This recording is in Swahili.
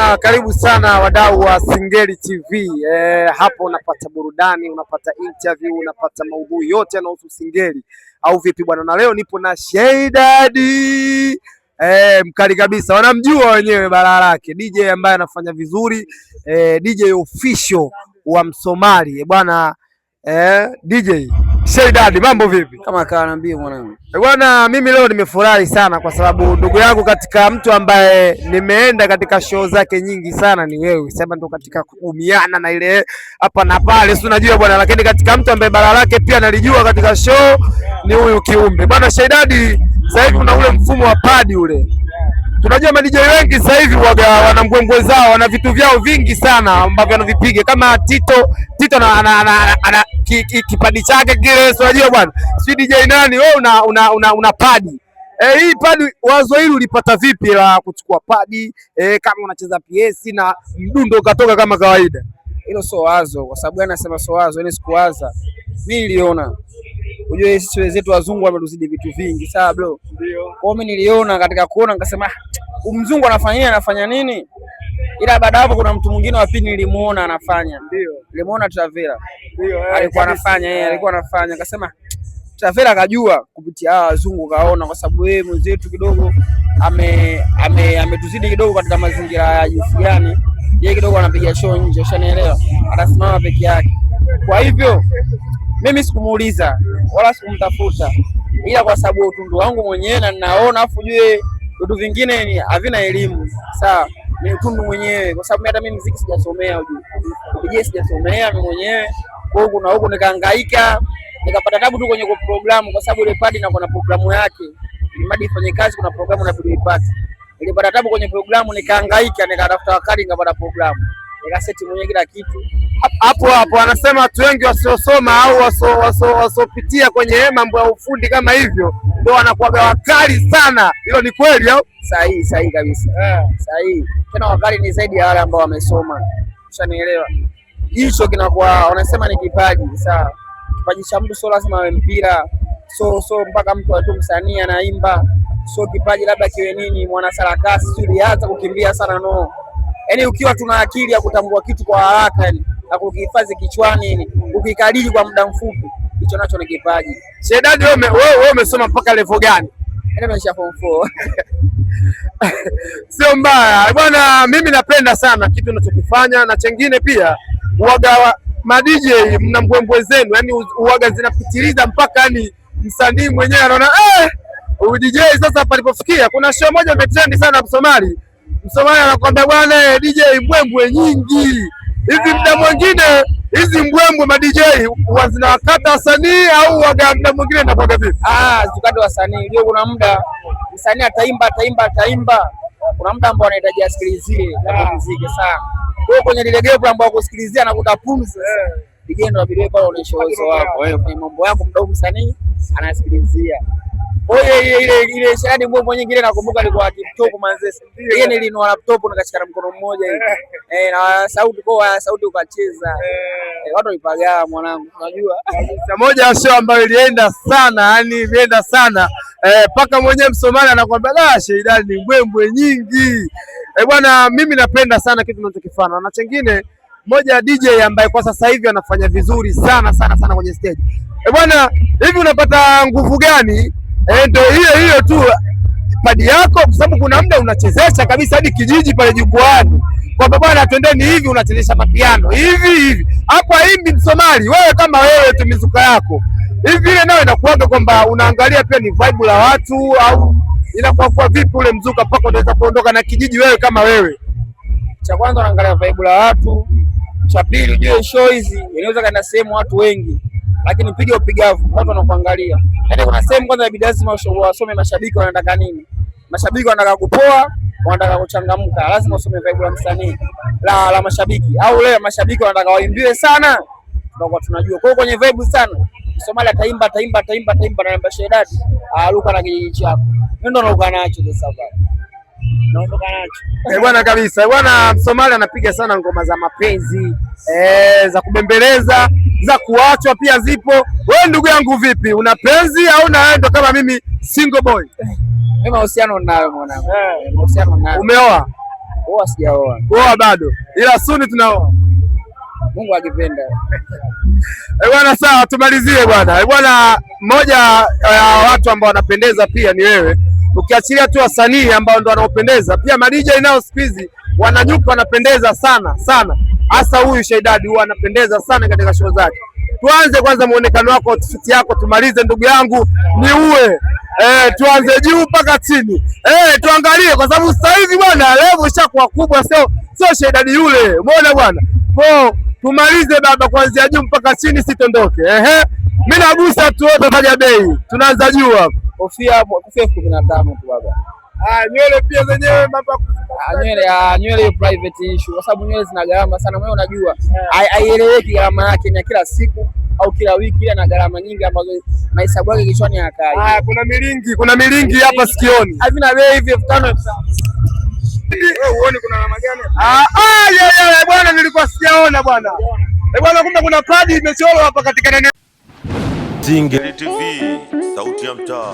Bwana, karibu sana wadau wa Singeli TV. Hapo unapata burudani, unapata interview, unapata maudhui yote yanayohusu Singeli au vipi bwana? Na leo nipo na Sheydad, mkali kabisa, wanamjua wenyewe bara lake, DJ ambaye anafanya vizuri, DJ official wa Msomali bwana. DJ Sheydad, mambo vipi? Kama kaambia mwanangu. Bwana, mimi leo nimefurahi sana kwa sababu ndugu yangu, katika mtu ambaye nimeenda katika show zake nyingi sana ni wewe. Sema ndo katika kuumiana na ile hapa na pale, si unajua bwana, lakini katika mtu ambaye bara lake pia nalijua katika show ni huyu kiumbe bwana Sheydad. Sasa hivi kuna ule mfumo wa padi ule. Tunajua ma DJ wengi sasa hivi wana mbwembwe zao, wana vitu vyao vingi sana ambavyo wanavipiga, kama Tito ana kipadi chake kile, si unajua bwana, si DJ nani wewe una padi. Hii padi, wazo hili ulipata vipi la kuchukua padi kama unacheza PS na mdundo ukatoka kama kawaida? Hilo sio wazo. Kwa sababu gani nasema sio wazo? Yaani sikuwaza. Mimi niliona, unajua sisi wenzetu wazungu wametuzidi vitu vingi, sawa bro? Ndio. Kwa mimi niliona, katika kuona nikasema mzungu anafanya nini? Ila baada hapo kuna mtu mwingine wa pili nilimuona anafanya. Ndio. Nilimuona Travela. Ndio. Alikuwa anafanya, akasema Travela akajua kupitia hawa wazungu, kaona kwa sababu yeye mwenzetu kidogo ametuzidi kidogo katika mazingira ya jinsi gani. Yeye kidogo anapiga show nje, ushanielewa? Anasimama peke yake. Kwa hivyo mimi sikumuuliza wala sikumtafuta, ila kwa sababu utundu wangu mwenyewe na ninaona, afu jue vitu vingine ni havina elimu, sawa? Ni utundu mwenyewe, kwa sababu hata mimi muziki sijasomea, ujue sijasomea mimi mwenyewe. Kwa hiyo kuna huko nikahangaika, nikapata tabu tu kwenye programu, kwa sababu ile padi na kuna programu yake, ili ifanye kazi, kuna programu na video ipate. Nilipata tabu kwenye programu, nikahangaika, nikatafuta wakati, nikapata programu, nikaseti mwenyewe kila kitu. Hapo anasema watu wengi wasiosoma au wasiopitia kwenye mambo ya ufundi kama hivyo ndio wanakuwa wakali sana. Hilo ni kweli au? Sahihi kabisa. Sahihi. Tena wakali ni zaidi ya wale ambao wamesoma. Ushanielewa? Hicho kinakuwa wanasema ni kipaji, sawa? Kipaji cha mtu sio lazima awe mpira. So mpaka mtu atu msanii anaimba. So kipaji labda kiwe nini, mwana sarakasi, ulianza kukimbia sana, no. Yaani ukiwa tuna akili ya kutambua kitu kwa haraka, yani na kukihifadhi kichwani, ukikariri kwa muda mfupi, hicho nacho ni kipaji. Sheydad, wewe umesoma mpaka level gani? Nimesha form 4. Sio mbaya bwana, mimi napenda sana kitu unachokifanya, na chengine pia uwaga ma DJ mna mbwembwe zenu, yani uwaga zinapitiliza mpaka yani msanii mwenyewe anaona DJ sasa palipofikia. Kuna show moja imetrend sana Msomali anakwambia bwana DJ mbwembwe nyingi hivi. Muda mwingine hizi mbwembwe ma DJ zinawakata wasanii au waga muda mwingine inakuwa vipi? Zikata wasanii. Ndio, kuna muda msanii ataimba, kuna muda ambao anahitaji asikilizie na muziki sana. Kwa hiyo kwenye ile gap ambao kusikilizia na kutapumza, DJ ndio abiri pale unaonyesha uwezo wako wewe kwenye mambo yako, muda msanii anasikilizia. Ile Sheydad mbwembwe nyingine nakumbuka alikuwa laptop manzesi. Yeye nilinua laptop nikashika na mkono mmoja hivi. Na sauti ukacheza. Watu walipagaa mwanangu, unajua. Moja ya show ambayo ilienda sana, yani ilienda sana. Paka mwenyewe Msomali anakuambia la Sheydad ni mbwembwe nyingi. Bwana, mimi napenda sana kitu unachokifanya. Na chengine moja ya DJ ambaye kwa sasa hivi anafanya vizuri sana kwenye stage. Bwana, hivi unapata nguvu gani? Ndio hiyo tu padi yako, kwa sababu kuna muda unachezesha kabisa hadi kijiji pale jukwani, kwa bwana twendeni hivi, unachezesha mapiano hivi hapo. Haimbi Msomali wewe, kama wewe tu mizuka yako hivi, ile nayo inakuaga kwamba unaangalia pia ni vibe la watu, au inakuwa kwa vipi ule mzuka mpaka unaweza kuondoka na kijiji wewe kama wewe? Cha kwanza unaangalia vibe la watu, cha pili ujue show hizi inaweza kaenda sehemu watu wengi, lakini piga upigavu watu wanakuangalia. Yaani kuna sehemu kwanza inabidi lazima wasome mashabiki wanataka nini. Mashabiki wanataka kupoa, wanataka kuchangamka, lazima usome vibe la msanii la mashabiki, au leo mashabiki wanataka waimbiwe sana, ndio tunajua. Kwa hiyo kwenye vibe sana Msomali ataimba na Sheydad aluka na kijiji chako, ndio naruka nacho sasa bwana. Naondoka nacho. Bwana kabisa. Bwana, Msomali anapiga sana ngoma za mapenzi, za kubembeleza, za kuachwa pia zipo. Wewe ndugu yangu vipi? Una penzi au na wewe ndo kama mimi single boy? Mimi mahusiano nayo mwanangu. Mahusiano nayo. Umeoa? Oa sijaoa. Oa bado. Ila suni tunaoa. Mungu akipenda. Bwana sawa, tumalizie bwana. Bwana, mmoja ya watu ambao wanapendeza pia ni wewe. Ukiachilia tu wasanii ambao ndo wanaopendeza, pia madija nao siku hizi wananyuka wanapendeza sana sana. Hasa huyu Sheidadi huwa anapendeza sana katika show zake. Tuanze kwanza muonekano wako, outfit yako, tumalize ndugu yangu, ni uwe tuanze juu mpaka chini. Tuangalie kwa sababu sasa hivi bwana level ishakuwa kubwa, sio Sheidadi yule. Umeona bwana? Kwa tumalize baba kuanzia juu mpaka chini, sitondoke. Mimi nagusa tu wote paja bei. Tunaanza juu hapa. Kofia 15 tu baba. Nywele pia zenyewe baba. Nywele hiyo private issue kwa sababu nywele zina gharama sana, wewe unajua. Haieleweki gharama yake ni kila siku au kila wiki, ila na gharama nyingi ambazo mahesabu yake kichwani hakai. Kuna milingi hapa sikioni. Havina bei hivi 5,000. Wewe uone kuna alama gani? Bwana nilikuwa sijaona bwana. Bwana kumbe kuna kadi imechorwa hapa katika neno. Singeli TV, sauti ya mtaa.